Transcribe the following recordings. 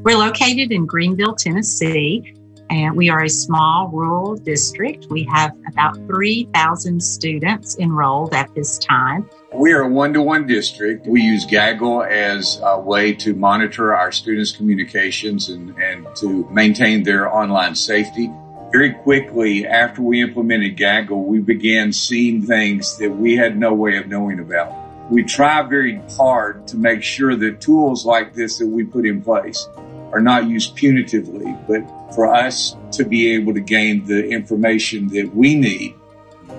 We're located in Greeneville, Tennessee, and we are a small rural district. We have about 3,000 students enrolled at this time. We are a one-to-one district. We use Gaggle as a way to monitor our students' communications and to maintain their online safety. Very quickly after we implemented Gaggle, we began seeing things that we had no way of knowing about. We try very hard to make sure that tools like this that we put in place are not used punitively, but for us to be able to gain the information that we need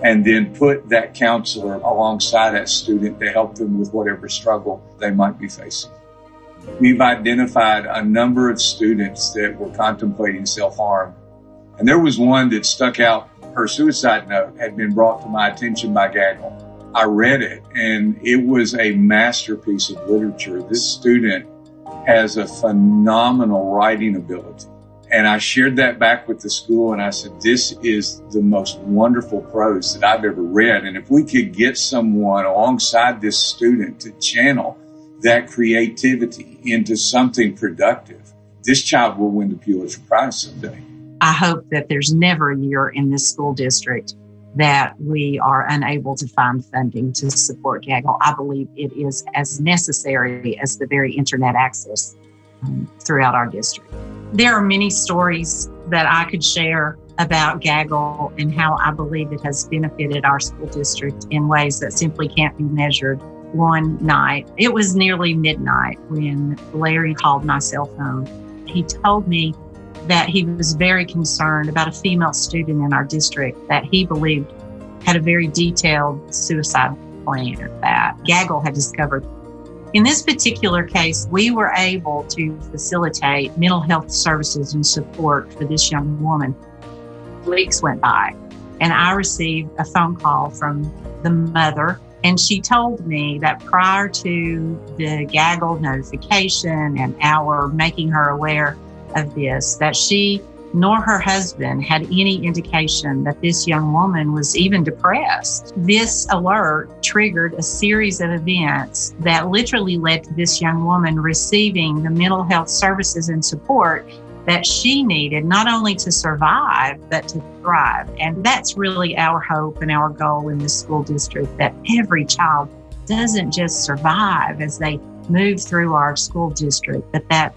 and then put that counselor alongside that student to help them with whatever struggle they might be facing. We've identified a number of students that were contemplating self-harm, and there was one that stuck out. Her suicide note had been brought to my attention by Gaggle. I read it, and it was a masterpiece of literature. This student has a phenomenal writing ability. And I shared that back with the school, and I said, this is the most wonderful prose that I've ever read. And if we could get someone alongside this student to channel that creativity into something productive, this child will win the Pulitzer Prize someday. I hope that there's never a year in this school district that we are unable to find funding to support Gaggle. I believe it is as necessary as the very internet access throughout our district. There are many stories that I could share about Gaggle and how I believe it has benefited our school district in ways that simply can't be measured. One night, it was nearly midnight when Larry called my cell phone. He told me that he was very concerned about a female student in our district that he believed had a very detailed suicide plan that Gaggle had discovered. In this particular case, we were able to facilitate mental health services and support for this young woman. Weeks went by, and I received a phone call from the mother, and she told me that prior to the Gaggle notification and our making her aware of this, that she nor her husband had any indication that this young woman was even depressed. This alert triggered a series of events that literally led to this young woman receiving the mental health services and support that she needed, not only to survive, but to thrive. And that's really our hope and our goal in this school district, that every child doesn't just survive as they move through our school district, but that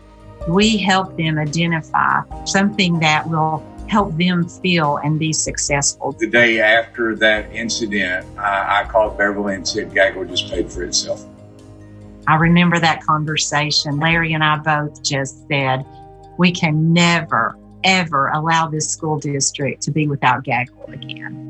we help them identify something that will help them feel and be successful. The day after that incident, I called Beverly and said, Gaggle just paid for itself. I remember that conversation. Larry and I both just said, we can never, ever allow this school district to be without Gaggle again.